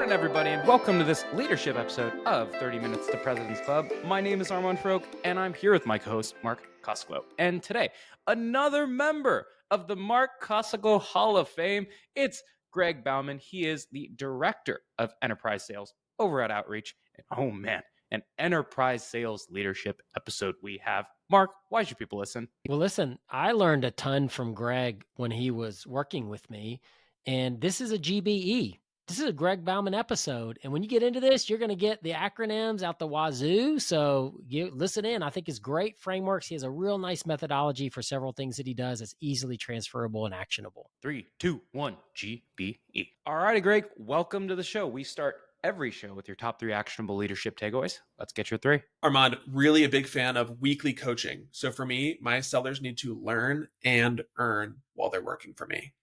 morning, everybody, and welcome to this leadership episode of 30 Minutes to President's Club. My name is Armand Froke, and I'm here with my co-host, Mark Cosgrove. And today, another member of the Mark Cosgrove Hall of Fame, it's Greg Baumann. He is the Director of Enterprise Sales over at Outreach. And oh man, an enterprise sales leadership episode we have. Mark, why should people listen? Well, listen, I learned a ton from Greg when he was working with me, and this is a GBE. This is a Greg Bauman episode. And when you get into this, you're going to get the acronyms out the wazoo. So you listen in. I think it's great frameworks. He has a real nice methodology for several things that he does. It's easily transferable and actionable. 3, 2, 1, GBE. All righty, Greg, welcome to the show. We start every show with your top 3 actionable leadership takeaways. Let's get your 3. Armand, really a big fan of weekly coaching. So for me, my sellers need to learn and earn while they're working for me.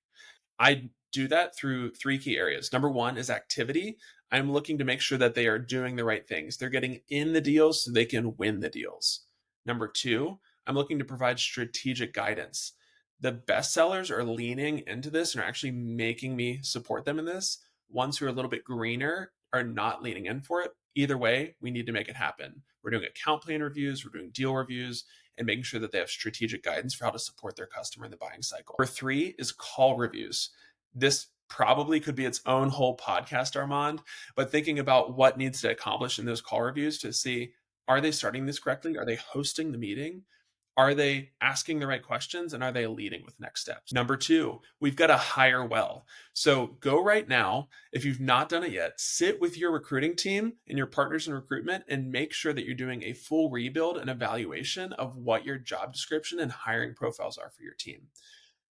I do that through 3 key areas. Number 1 is activity. I'm looking to make sure that they are doing the right things. They're getting in the deals so they can win the deals. Number 2, I'm looking to provide strategic guidance. The best sellers are leaning into this and are actually making me support them in this. Ones who are a little bit greener are not leaning in for it. Either way, we need to make it happen. We're doing account plan reviews, we're doing deal reviews, and making sure that they have strategic guidance for how to support their customer in the buying cycle. Number 3 is call reviews. This probably could be its own whole podcast, Armand, but thinking about what needs to accomplish in those call reviews to see, are they starting this correctly? Are they hosting the meeting? Are they asking the right questions? And are they leading with next steps? Number 2, we've got to hire well. So go right now. If you've not done it yet, sit with your recruiting team and your partners in recruitment and make sure that you're doing a full rebuild and evaluation of what your job description and hiring profiles are for your team.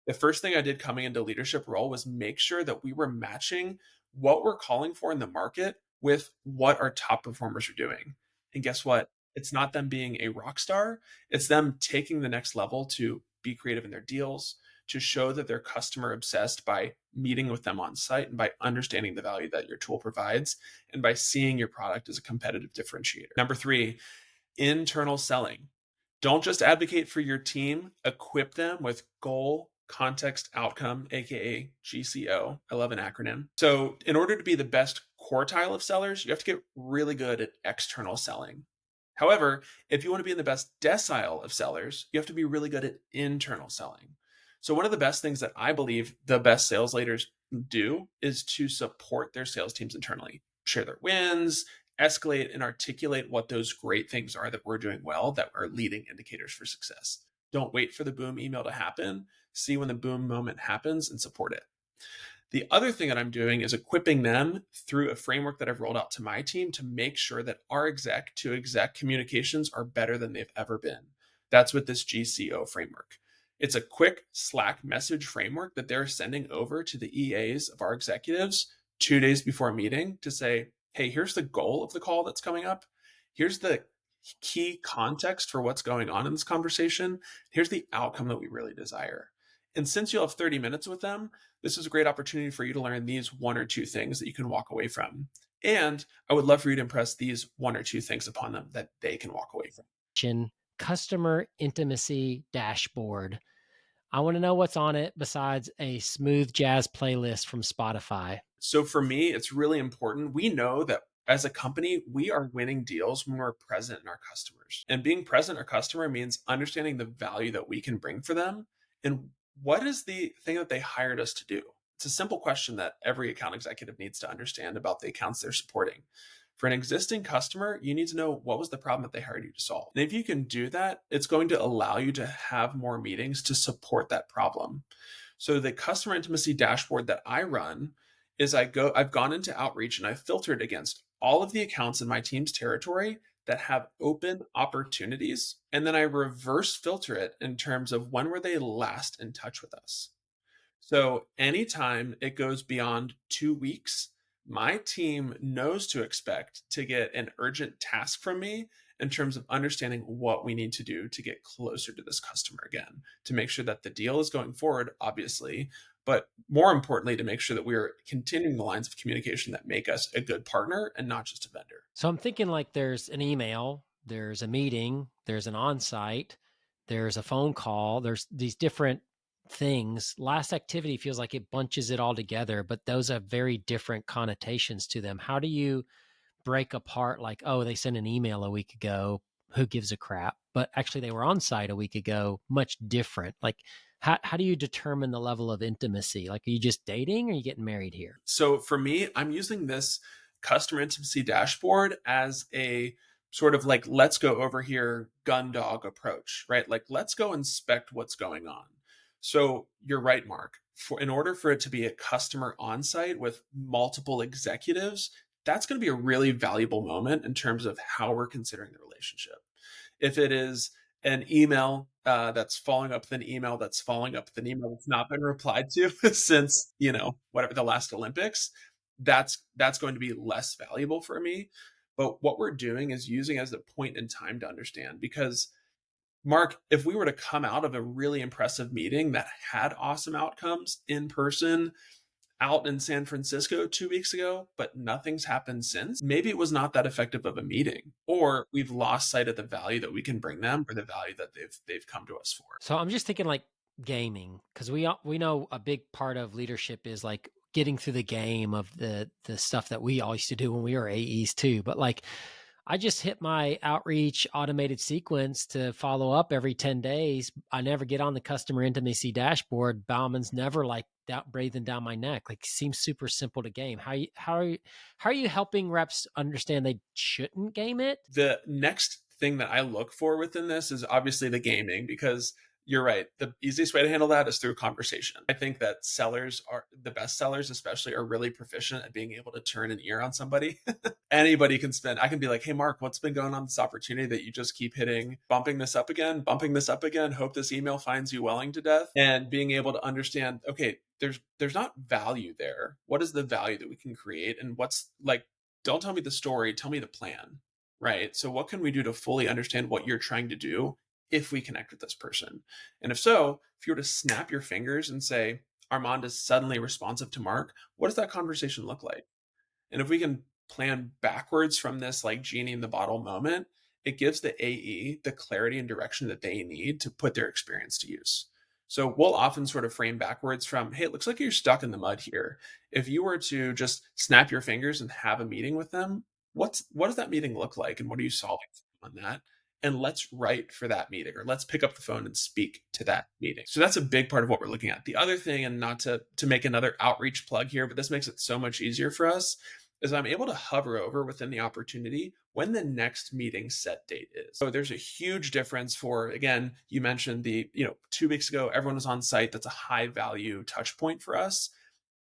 The first thing I did coming into leadership role was make sure that we were matching what we're calling for in the market with what our top performers are doing. And guess what? It's not them being a rock star. It's them taking the next level to be creative in their deals, to show that they're customer obsessed by meeting with them on site and by understanding the value that your tool provides and by seeing your product as a competitive differentiator. Number 3, internal selling. Don't just advocate for your team, equip them with goal, context, outcome, aka GCO. I love an acronym. So in order to be the best quartile of sellers, you have to get really good at external selling. However, if you want to be in the best decile of sellers, you have to be really good at internal selling. So one of the best things that I believe the best sales leaders do is to support their sales teams internally, share their wins, escalate and articulate what those great things are that we're doing well that are leading indicators for success. Don't wait for the boom email to happen. See when the boom moment happens and support it. The other thing that I'm doing is equipping them through a framework that I've rolled out to my team to make sure that our exec to exec communications are better than they've ever been. That's with this GCO framework. It's a quick Slack message framework that they're sending over to the EAs of our executives 2 days before a meeting to say, hey, here's the goal of the call that's coming up. Here's the key context for what's going on in this conversation. Here's the outcome that we really desire. And since you'll have 30 minutes with them, this is a great opportunity for you to learn these 1 or 2 things that you can walk away from. And I would love for you to impress these 1 or 2 things upon them that they can walk away from. Customer intimacy dashboard. I want to know what's on it besides a smooth jazz playlist from Spotify. So for me, it's really important. We know that as a company, we are winning deals when we're present in our customers. And being present in our customer means understanding the value that we can bring for them and what is the thing that they hired us to do? It's a simple question that every account executive needs to understand about the accounts they're supporting. For an existing customer, you need to know what was the problem that they hired you to solve. And if you can do that, it's going to allow you to have more meetings to support that problem. So the customer intimacy dashboard that I run is I've gone into outreach and I've filtered against all of the accounts in my team's territory that have open opportunities. And then I reverse filter it in terms of when were they last in touch with us. So anytime it goes beyond 2 weeks, my team knows to expect to get an urgent task from me in terms of understanding what we need to do to get closer to this customer again, to make sure that the deal is going forward, obviously, but more importantly, to make sure that we're continuing the lines of communication that make us a good partner and not just a vendor. So I'm thinking like there's an email, there's a meeting, there's an on-site, there's a phone call, there's these different things. Last activity feels like it bunches it all together, but those have very different connotations to them. How do you break apart, like, oh, they sent an email a week ago, who gives a crap? But actually they were on site a week ago, much different. Like, how do you determine the level of intimacy? Like, are you just dating or are you getting married here? So for me, I'm using this customer intimacy dashboard as a sort of like, let's go over here, gun dog approach, right? Like, let's go inspect what's going on. So you're right, Mark. In order for it to be a customer on-site with multiple executives, that's going to be a really valuable moment in terms of how we're considering the relationship. If it is an email that's following up with an email that's following up with an email that's not been replied to since, whatever, the last Olympics, that's going to be less valuable for me. But what we're doing is using as a point in time to understand, because Mark, if we were to come out of a really impressive meeting that had awesome outcomes in person out in San Francisco 2 weeks ago, but nothing's happened since, maybe it was not that effective of a meeting, or we've lost sight of the value that we can bring them or the value that they've come to us for. So I'm just thinking like gaming, because we know a big part of leadership is like getting through the game of the stuff that we all used to do when we were AEs too. But like, I just hit my outreach automated sequence to follow up every 10 days. I never get on the customer intimacy dashboard. Baumann's never like breathing down my neck. Like, seems super simple to game. How are you helping reps understand they shouldn't game it? The next thing that I look for within this is obviously the gaming, because you're right. The easiest way to handle that is through conversation. I think that the best sellers, especially, are really proficient at being able to turn an ear on somebody. Anybody I can be like, hey, Mark, what's been going on this opportunity that you just keep hitting, bumping this up again, hope this email finds you welling to death, and being able to understand, okay, there's not value there. What is the value that we can create? And what's like, don't tell me the story, tell me the plan, right? So what can we do to fully understand what you're trying to do if we connect with this person? And if you were to snap your fingers and say, Armand is suddenly responsive to Mark, what does that conversation look like? And if we can plan backwards from this like genie in the bottle moment, it gives the AE the clarity and direction that they need to put their experience to use. So we'll often sort of frame backwards from, hey, it looks like you're stuck in the mud here. If you were to just snap your fingers and have a meeting with them, what does that meeting look like? And what are you solving on that? And let's write for that meeting, or let's pick up the phone and speak to that meeting. So that's a big part of what we're looking at. The other thing, and not to make another outreach plug here, but this makes it so much easier for us, is I'm able to hover over within the opportunity when the next meeting set date is. So there's a huge difference for, again, you mentioned 2 weeks ago, everyone was on site. That's a high value touch point for us.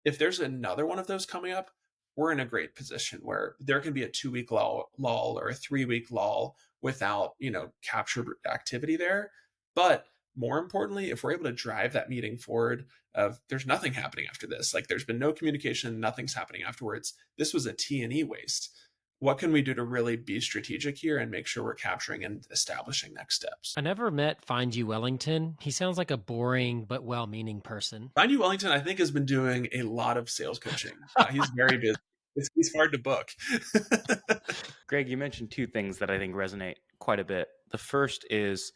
If there's another one of those coming up, we're in a great position where there can be a 2 week lull or a 3 week lull without, captured activity there. But more importantly, if we're able to drive that meeting forward, of there's nothing happening after this, like there's been no communication, nothing's happening afterwards, this was a T&E waste. What can we do to really be strategic here and make sure we're capturing and establishing next steps? I never met Find You Wellington. He sounds like a boring but well-meaning person. Find You Wellington, I think, has been doing a lot of sales coaching. He's very busy. He's hard to book. Greg, you mentioned two things that I think resonate quite a bit. The first is,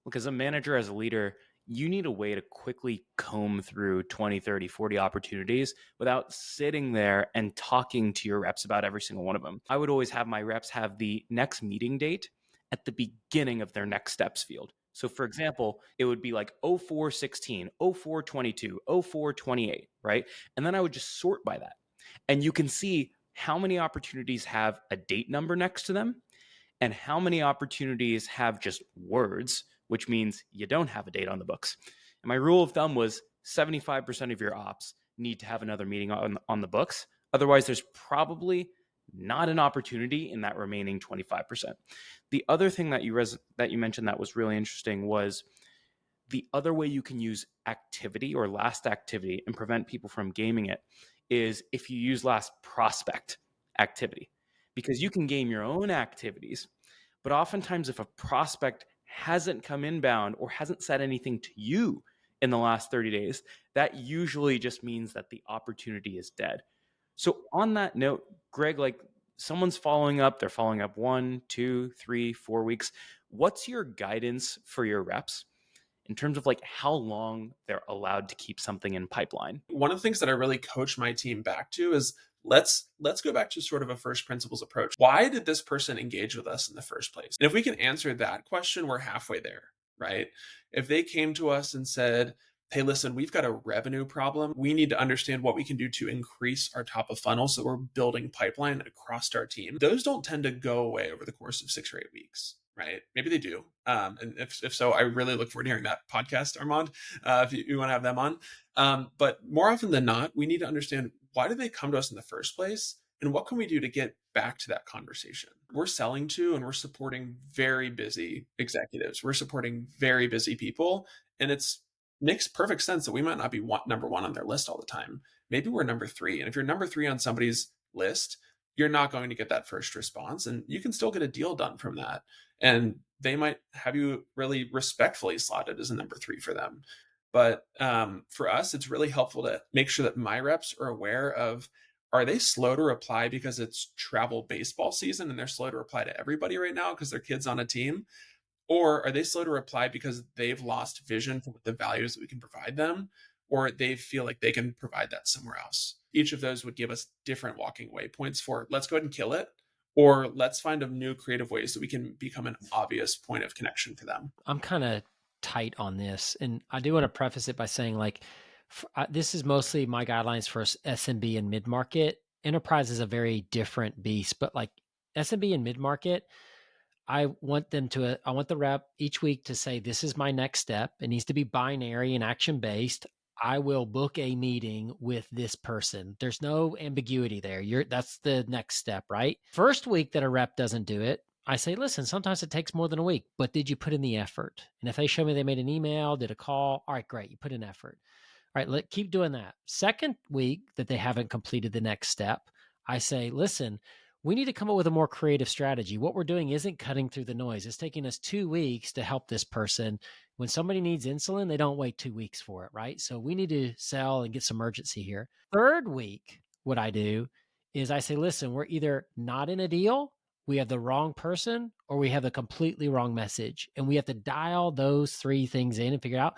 look, as a manager, as a leader, you need a way to quickly comb through 20, 30, 40 opportunities without sitting there and talking to your reps about every single one of them. I would always have my reps have the next meeting date at the beginning of their next steps field. So for example, it would be like 0416, 0422, 0428, right? And then I would just sort by that. And you can see how many opportunities have a date number next to them and how many opportunities have just words, which means you don't have a date on the books. And my rule of thumb was 75% of your ops need to have another meeting on the books. Otherwise, there's probably not an opportunity in that remaining 25%. The other thing that you mentioned that was really interesting was the other way you can use activity or last activity and prevent people from gaming it is if you use last prospect activity, because you can game your own activities. But oftentimes, if a prospect hasn't come inbound or hasn't said anything to you in the last 30 days, that usually just means that the opportunity is dead. So on that note, Greg, like someone's following up, they're following up 1, 2, 3, 4 weeks. What's your guidance for your reps in terms of like how long they're allowed to keep something in pipeline? One of the things that I really coach my team back to is let's go back to sort of a first principles approach. Why did this person engage with us in the first place? And if we can answer that question, we're halfway there, right? If they came to us and said, hey, listen, we've got a revenue problem. We need to understand what we can do to increase our top of funnel so we're building pipeline across our team. Those don't tend to go away over the course of 6 or 8 weeks, right? Maybe they do. And if so, I really look forward to hearing that podcast, Armand, if you want to have them on. But more often than not, we need to understand, why did they come to us in the first place? And what can we do to get back to that conversation? We're selling to and we're supporting very busy executives. We're supporting very busy people. And it's makes perfect sense that we might not be number one on their list all the time. Maybe we're number three. And if you're number three on somebody's list, you're not going to get that first response. And you can still get a deal done from that. And they might have you really respectfully slotted as a number three for them. But for us, it's really helpful to make sure that my reps are aware of, are they slow to reply because it's travel baseball season and they're slow to reply to everybody right now because their kid's on a team? Or are they slow to reply because they've lost vision for the values that we can provide them, or they feel like they can provide that somewhere else? Each of those would give us different walking away points for, let's go ahead and kill it, or let's find a new creative ways that we can become an obvious point of connection for them. I'm kind of tight on this, and I do want to preface it by saying, like, this is mostly my guidelines for SMB and mid-market. Enterprise is a very different beast, but like SMB and mid-market, I want the rep each week to say, this is my next step. It needs to be binary and action-based. I will book a meeting with this person. There's no ambiguity there. That's the next step, right? First week that a rep doesn't do it, I say, listen, sometimes it takes more than a week, but did you put in the effort? And if they show me they made an email, did a call, all right, great, you put in effort. All right, keep doing that. Second week that they haven't completed the next step, I say, listen, we need to come up with a more creative strategy. What we're doing isn't cutting through the noise. It's taking us 2 weeks to help this person. When somebody needs insulin, they don't wait 2 weeks for it, right? So we need to sell and get some urgency here. Third week, what I do is I say, listen, we're either not in a deal, we have the wrong person, or we have the completely wrong message. And we have to dial those 3 things in and figure out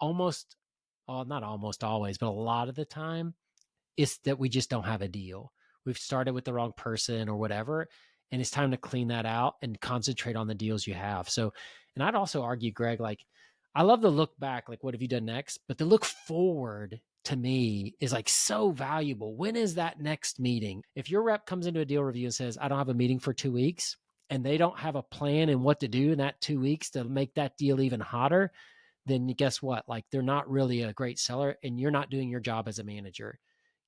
not almost always, but a lot of the time, it's that we just don't have a deal. We've started with the wrong person or whatever, and it's time to clean that out and concentrate on the deals you have. So, and I'd also argue, Greg, like, I love the look back, like, what have you done next? But the look forward to me is like so valuable. When is that next meeting? If your rep comes into a deal review and says, I don't have a meeting for 2 weeks, and they don't have a plan and what to do in that 2 weeks to make that deal even hotter, then guess what? Like, they're not really a great seller, and you're not doing your job as a manager.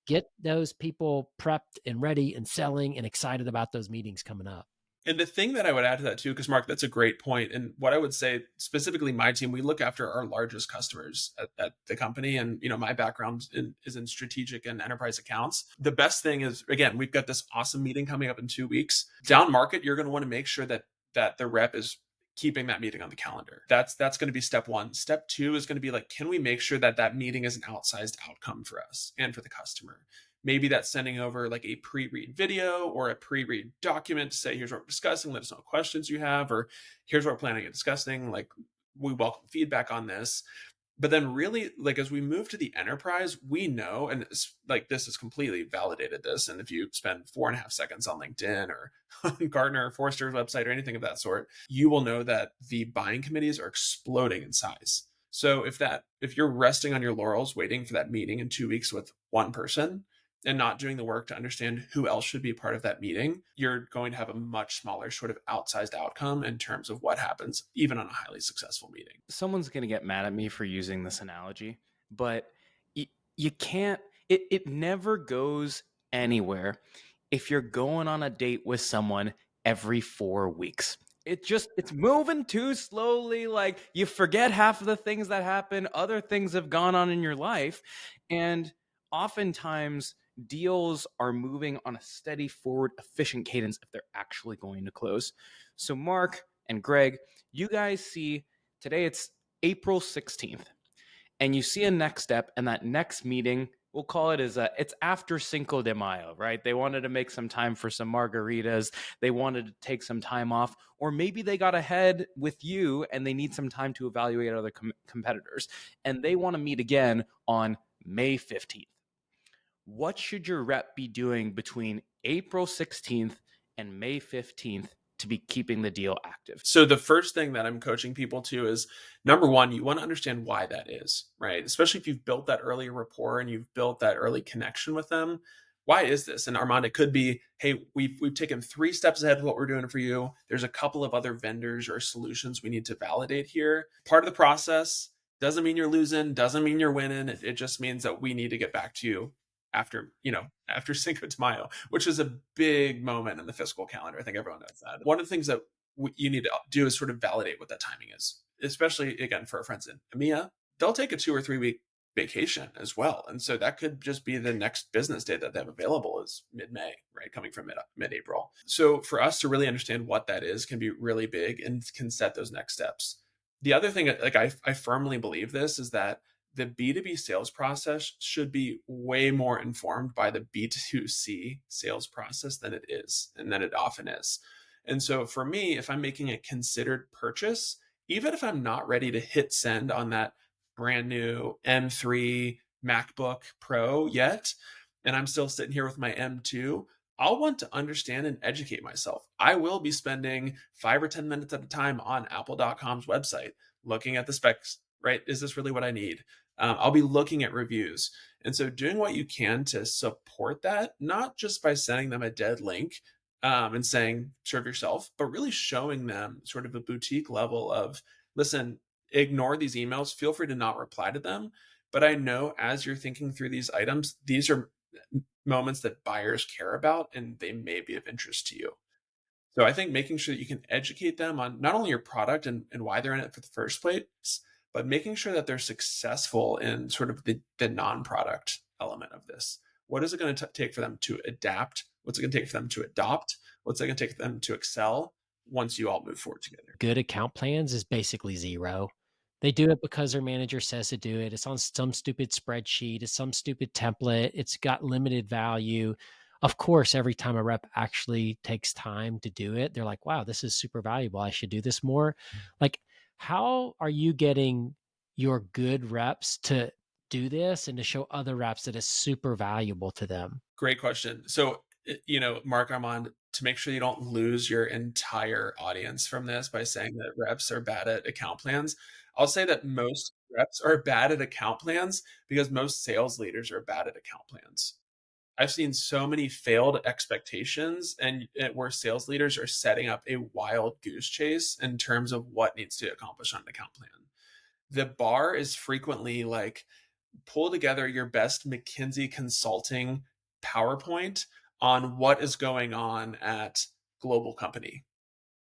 Get those people prepped and ready and selling and excited about those meetings coming up. And the thing that I would add to that too, because Mark, that's a great point. And what I would say, specifically my team, we look after our largest customers at the company. And, my background is in strategic and enterprise accounts. The best thing is, again, we've got this awesome meeting coming up in 2 weeks. Down market, you're going to want to make sure that the rep is keeping that meeting on the calendar. That's going to be step one. Step two is going to be like, can we make sure that meeting is an outsized outcome for us and for the customer? Maybe that's sending over like a pre-read video or a pre-read document to say, here's what we're discussing, let us know what questions you have, or here's what we're planning on discussing. Like, we welcome feedback on this. But then really, like, as we move to the enterprise, we know, and like, this has completely validated this. And if you spend 4.5 seconds on LinkedIn or on Gartner or Forrester's website or anything of that sort, you will know that the buying committees are exploding in size. So if you're resting on your laurels, waiting for that meeting in 2 weeks with one person and not doing the work to understand who else should be part of that meeting, you're going to have a much smaller sort of outsized outcome in terms of what happens, even on a highly successful meeting. Someone's going to get mad at me for using this analogy, but you can't, it never goes anywhere if you're going on a date with someone every 4 weeks. It's moving too slowly. Like, you forget half of the things that happen. Other things have gone on in your life. And oftentimes deals are moving on a steady, forward, efficient cadence if they're actually going to close. So Mark and Greg, you guys see today it's April 16th, and you see a next step, and that next meeting we'll call it is it's after Cinco de Mayo, right? They wanted to make some time for some margaritas. They wanted to take some time off, or maybe they got ahead with you and they need some time to evaluate other competitors, and they want to meet again on May 15th. What should your rep be doing between April 16th and May 15th to be keeping the deal active? So the first thing that I'm coaching people to is, number one, you want to understand why that is, right? Especially if you've built that early rapport and you've built that early connection with them. Why is this? And Armand, it could be, hey, we've taken 3 steps ahead of what we're doing for you. There's a couple of other vendors or solutions we need to validate here. Part of the process doesn't mean you're losing, doesn't mean you're winning. It just means that we need to get back to you after Cinco de Mayo, which is a big moment in the fiscal calendar. I think everyone knows that. One of the things that you need to do is sort of validate what that timing is, especially again for our friends in EMEA. They'll take a 2 or 3 week vacation as well, and so that could just be the next business day that they have available is mid-May, right, coming from mid-April. So for us to really understand what that is can be really big and can set those next steps. The other thing, like I firmly believe this, is that the B2B sales process should be way more informed by the B2C sales process than it is, and than it often is. And so for me, if I'm making a considered purchase, even if I'm not ready to hit send on that brand new M3 MacBook Pro yet, and I'm still sitting here with my M2, I'll want to understand and educate myself. I will be spending 5 or 10 minutes at a time on apple.com's website, looking at the specs, right? Is this really what I need? I'll be looking at reviews. And so doing what you can to support that, not just by sending them a dead link and saying, serve yourself, but really showing them sort of a boutique level of, listen, ignore these emails. Feel free to not reply to them. But I know as you're thinking through these items, these are moments that buyers care about and they may be of interest to you. So I think making sure that you can educate them on not only your product and why they're in it for the first place, but making sure that they're successful in sort of the non-product element of this. What is it going to take for them to adapt? What's it going to take for them to adopt? What's it going to take for them to excel once you all move forward together? Good account plans is basically zero. They do it because their manager says to do it. It's on some stupid spreadsheet. It's some stupid template. It's got limited value. Of course, every time a rep actually takes time to do it, they're like, wow, this is super valuable. I should do this more. Like, how are you getting your good reps to do this and to show other reps that it's super valuable to them? Great question. So, Mark, Armand, to make sure you don't lose your entire audience from this by saying that reps are bad at account plans, I'll say that most reps are bad at account plans because most sales leaders are bad at account plans. I've seen so many failed expectations and where sales leaders are setting up a wild goose chase in terms of what needs to accomplish on an account plan. The bar is frequently like, pull together your best McKinsey consulting PowerPoint on what is going on at global company,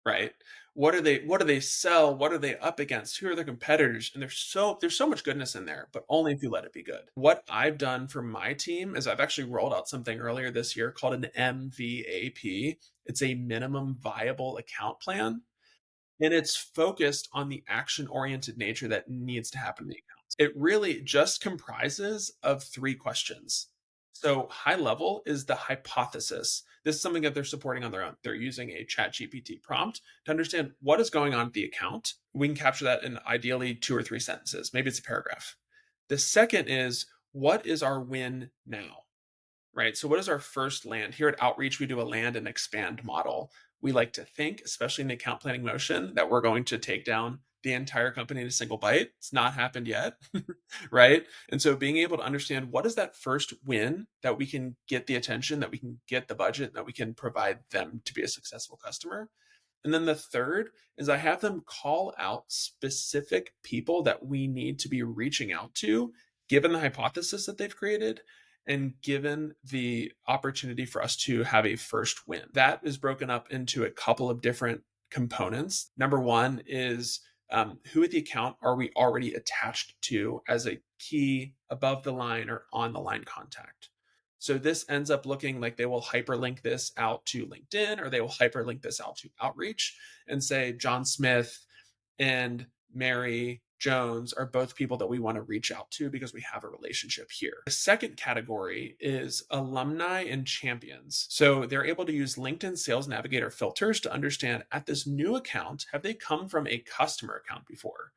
right? What do they sell? What are they up against? Who are their competitors? And there's so much goodness in there, but only if you let it be good. What I've done for my team is I've actually rolled out something earlier this year called an MVAP. It's a minimum viable account plan. And it's focused on the action-oriented nature that needs to happen in the accounts. It really just comprises of 3 questions. So high level is the hypothesis. This is something that they're supporting on their own. They're using a ChatGPT prompt to understand what is going on at the account. We can capture that in ideally 2 or 3 sentences. Maybe it's a paragraph. The second is, what is our win now? Right? So what is our first land? Here at Outreach, we do a land and expand model. We like to think, especially in the account planning motion, that we're going to take down the entire company in a single bite. It's not happened yet, right? And so being able to understand what is that first win that we can get the attention, that we can get the budget, that we can provide them to be a successful customer. And then the third is I have them call out specific people that we need to be reaching out to, given the hypothesis that they've created and given the opportunity for us to have a first win. That is broken up into a couple of different components. Number one is who at the account are we already attached to as a key above the line or on the line contact. So this ends up looking like they will hyperlink this out to LinkedIn, or they will hyperlink this out to Outreach and say John Smith and Mary Jones are both people that we want to reach out to because we have a relationship here. The second category is alumni and champions. So they're able to use LinkedIn Sales Navigator filters to understand at this new account, have they come from a customer account before?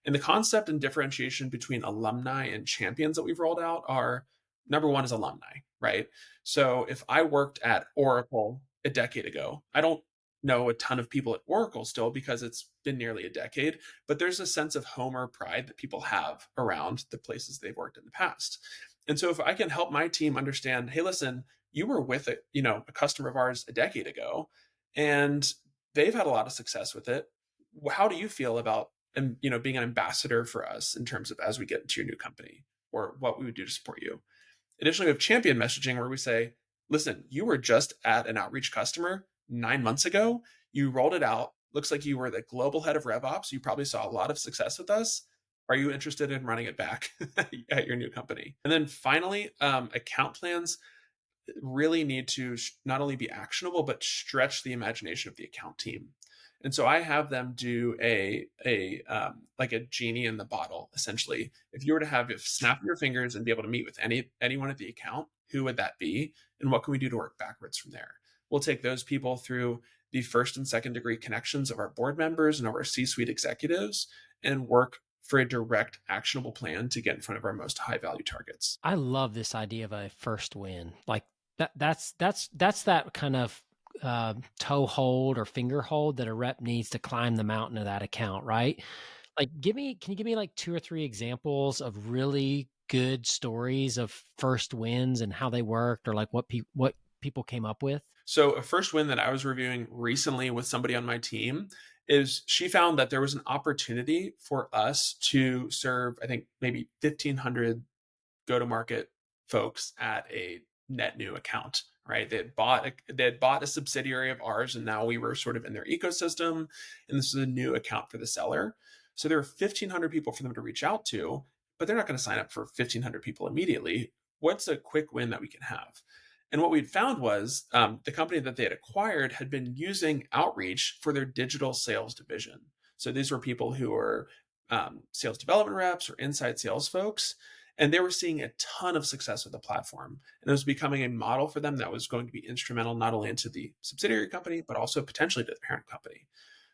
And the concept and differentiation between alumni and champions that we've rolled out are number one is alumni, right? So if I worked at Oracle a decade ago, I don't know a ton of people at Oracle still because it's been nearly a decade, but there's a sense of home or pride that people have around the places they've worked in the past. And so if I can help my team understand, hey, listen, you were with a customer of ours a decade ago and they've had a lot of success with it. How do you feel about and being an ambassador for us in terms of as we get into your new company or what we would do to support you? Additionally, we have champion messaging where we say, listen, you were just at an outreach customer 9 months ago. You rolled it out. Looks like you were the global head of RevOps. You probably saw a lot of success with us. Are you interested in running it back at your new company? And then finally, account plans really need to not only be actionable, but stretch the imagination of the account team. And so I have them do like a genie in the bottle, essentially. If you were to snap your fingers and be able to meet with anyone at the account, who would that be? And what can we do to work backwards from there? We'll take those people through the first and second degree connections of our board members and of our C-suite executives and work for a direct actionable plan to get in front of our most high value targets. I love this idea of a first win. Like that's that kind of toe hold or finger hold that a rep needs to climb the mountain of that account, right? Like, can you give me like 2 or 3 examples of really good stories of first wins and how they worked, or like what people came up with? So a first win that I was reviewing recently with somebody on my team is she found that there was an opportunity for us to serve, I think maybe 1,500 go-to-market folks at a net new account, right? They had bought a subsidiary of ours, and now we were sort of in their ecosystem, and this is a new account for the seller. So there are 1,500 people for them to reach out to, but they're not going to sign up for 1,500 people immediately. What's a quick win that we can have? And what we'd found was the company that they had acquired had been using outreach for their digital sales division. So these were people who were sales development reps or inside sales folks, and they were seeing a ton of success with the platform. And it was becoming a model for them that was going to be instrumental not only into the subsidiary company, but also potentially to the parent company.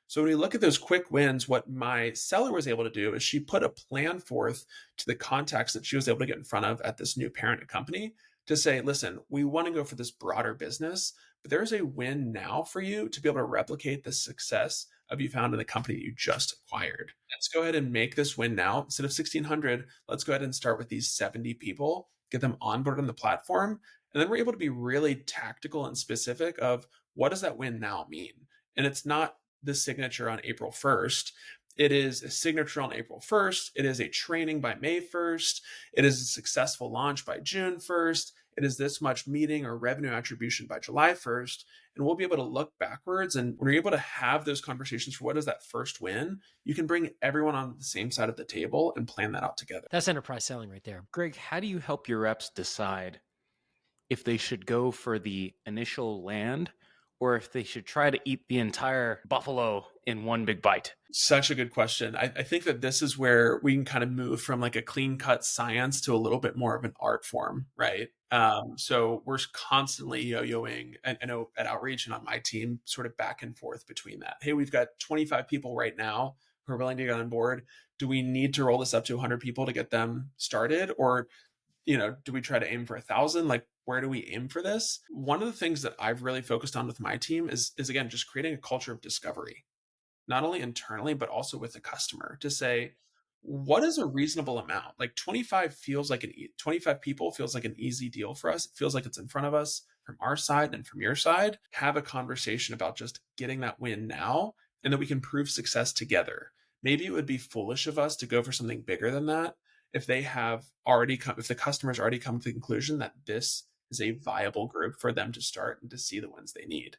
So when we look at those quick wins, what my seller was able to do is she put a plan forth to the contacts that she was able to get in front of at this new parent company to say, listen, we want to go for this broader business, but there's a win now for you to be able to replicate the success of you found in the company you just acquired. Let's go ahead and make this win now. Instead of 1,600, let's go ahead and start with these 70 people, get them onboarded on the platform. And then we're able to be really tactical and specific of what does that win now mean? And it's not the signature on April 1st. It is a signature on April 1st. It is a training by May 1st. It is a successful launch by June 1st. It is this much meeting or revenue attribution by July 1st. And we'll be able to look backwards. And when you're able to have those conversations for what is that first win, you can bring everyone on the same side of the table and plan that out together. That's enterprise selling right there. Greg, how do you help your reps decide if they should go for the initial land or if they should try to eat the entire buffalo in one big bite? Such a good question. I think that this is where we can kind of move from like a clean cut science to a little bit more of an art form, right? So we're constantly yo-yoing, I know at Outreach and on my team, sort of back and forth between that. Hey, we've got 25 people right now who are willing to get on board. Do we need to roll this up to 100 people to get them started? Or do we try to aim for 1,000? Like, where do we aim for this? One of the things that I've really focused on with my team is again, just creating a culture of discovery, not only internally, but also with the customer to say, what is a reasonable amount? Like 25 people feels like an easy deal for us. It feels like it's in front of us from our side and from your side. Have a conversation about just getting that win now and that we can prove success together. Maybe it would be foolish of us to go for something bigger than that if if the customer's already come to the conclusion that this is a viable group for them to start and to see the wins they need.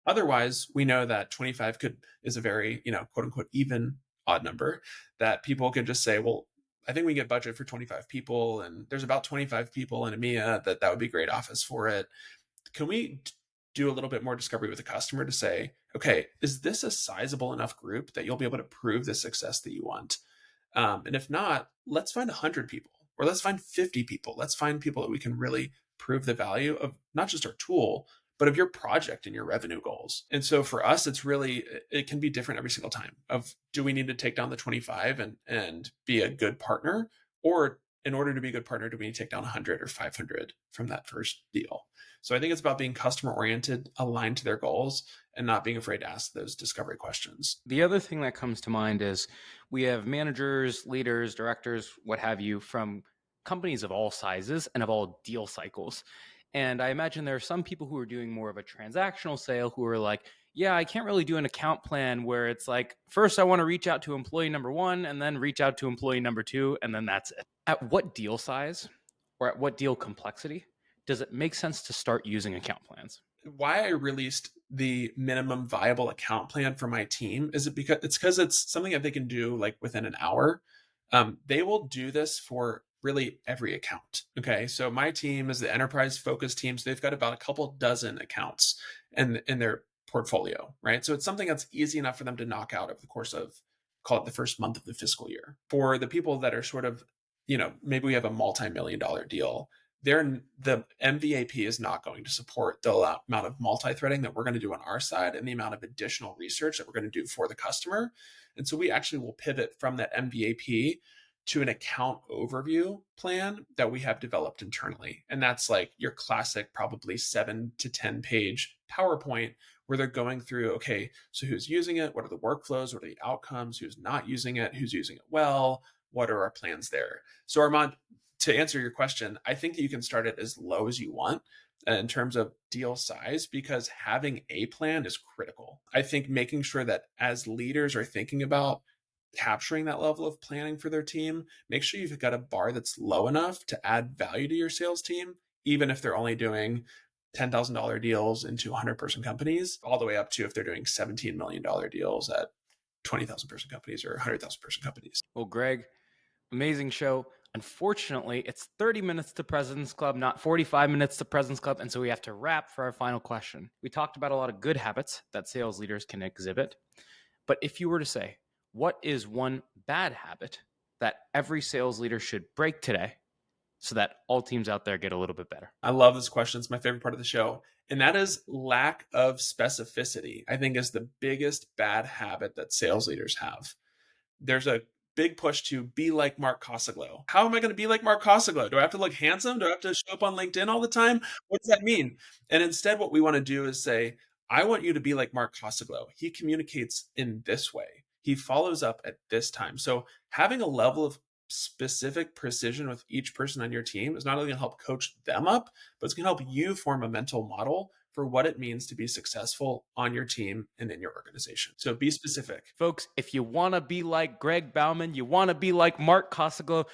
Otherwise, we know that 25 is a very, quote unquote, even odd number that people can just say, well, I think we get budget for 25 people and there's about 25 people in EMEA that would be great office for it. Can we do a little bit more discovery with the customer to say, okay, is this a sizable enough group that you'll be able to prove the success that you want? And if not, let's find 100 people, or let's find 50 people. Let's find people that we can really prove the value of not just our tool, but of your project and your revenue goals. And so for us, it can be different every single time of, do we need to take down the 25 and be a good partner? Or in order to be a good partner, do we need to take down 100 or 500 from that first deal? So I think it's about being customer oriented, aligned to their goals, and not being afraid to ask those discovery questions. The other thing that comes to mind is we have managers, leaders, directors, what have you, from companies of all sizes and of all deal cycles. And I imagine there are some people who are doing more of a transactional sale who are like, yeah, I can't really do an account plan where it's like, first I want to reach out to employee number one and then reach out to employee number two, and then that's it. At what deal size or at what deal complexity does it make sense to start using account plans? Why I released the minimum viable account plan for my team is because it's something that they can do like within an hour. They will do this for really every account. Okay. So my team is the enterprise focused team. So they've got about a couple dozen accounts in their portfolio, right? So it's something that's easy enough for them to knock out over the course of, call it, the first month of the fiscal year. For the people that are sort of, maybe we have a multi-million-dollar deal, the MVAP is not going to support the amount of multi-threading that we're going to do on our side and the amount of additional research that we're going to do for the customer. And so we actually will pivot from that MVAP to an account overview plan that we have developed internally. And that's like your classic, probably 7 to 10 page PowerPoint where they're going through, okay, so who's using it? What are the workflows? What are the outcomes? Who's not using it? Who's using it well? What are our plans there? So Armand, to answer your question, I think that you can start it as low as you want in terms of deal size, because having a plan is critical. I think making sure that as leaders are thinking about capturing that level of planning for their team, make sure you've got a bar that's low enough to add value to your sales team, even if they're only doing $10,000 deals into 100-person companies, all the way up to if they're doing $17 million deals at 20,000-person companies or 100,000-person companies. Well, Greg, amazing show. Unfortunately, it's 30 minutes to President's Club, not 45 minutes to President's Club. And so we have to wrap for our final question. We talked about a lot of good habits that sales leaders can exhibit. But if you were to say, what is one bad habit that every sales leader should break today so that all teams out there get a little bit better? I love this question. It's my favorite part of the show. And that is lack of specificity, I think, is the biggest bad habit that sales leaders have. There's a big push to be like Mark Cosaglow. How am I going to be like Mark Cosaglow? Do I have to look handsome? Do I have to show up on LinkedIn all the time? What does that mean? And instead, what we want to do is say, I want you to be like Mark Cosaglow. He communicates in this way. He follows up at this time. So having a level of specific precision with each person on your team is not only going to help coach them up, but it's going to help you form a mental model for what it means to be successful on your team and in your organization. So be specific. Folks, if you want to be like Greg Baumann, you want to be like Mark Cosaglow,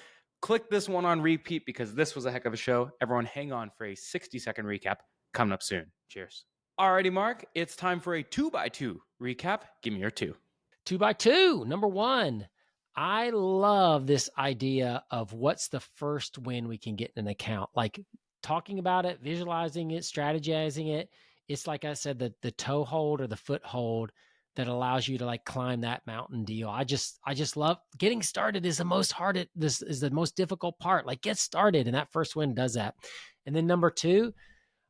click this one on repeat because this was a heck of a show. Everyone hang on for a 60-second recap coming up soon. Cheers. Alrighty, Mark, it's time for a 2x2 recap. Give me your 2. 2x2. Number 1, I love this idea of what's the first win we can get in an account. Like talking about it, visualizing it, strategizing it. It's like I said, the toehold or the foothold that allows you to like climb that mountain deal. I just love getting started is this is the most difficult part. Like get started, and that first win does that. And then number 2,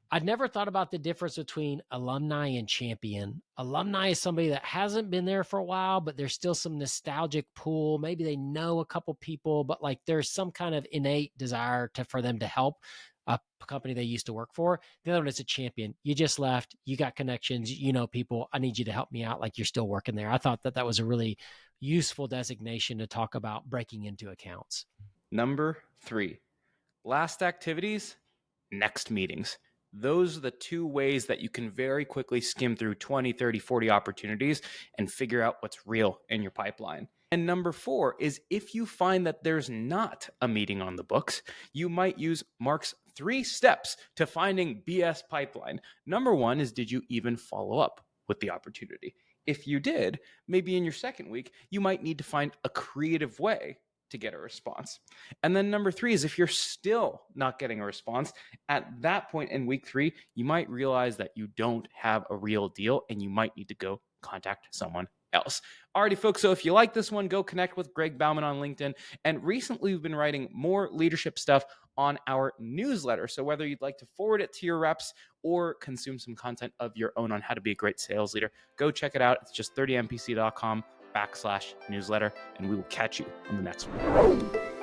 I'd never thought about the difference between alumni and champion. Alumni is somebody that hasn't been there for a while, but there's still some nostalgic pull. Maybe they know a couple people, but like there's some kind of innate desire for them to help a company they used to work for. The other one is a champion. You just left, you got connections, you know people. I need you to help me out like you're still working there. I thought that was a really useful designation to talk about breaking into accounts. Number 3, last activities, next meetings. Those are the 2 ways that you can very quickly skim through 20, 30, 40 opportunities and figure out what's real in your pipeline. And number 4 is if you find that there's not a meeting on the books, you might use Mark's 3 steps to finding BS pipeline. Number 1 is, did you even follow up with the opportunity? If you did, maybe in your second week, you might need to find a creative way to get a response. And then number 3 is if you're still not getting a response, at that point in week 3, you might realize that you don't have a real deal and you might need to go contact someone else. Alrighty, folks, so if you like this one, go connect with Greg Baumann on LinkedIn. And recently, we've been writing more leadership stuff on our newsletter. So whether you'd like to forward it to your reps or consume some content of your own on how to be a great sales leader, go check it out. It's just 30mpc.com/newsletter, and we will catch you on the next one.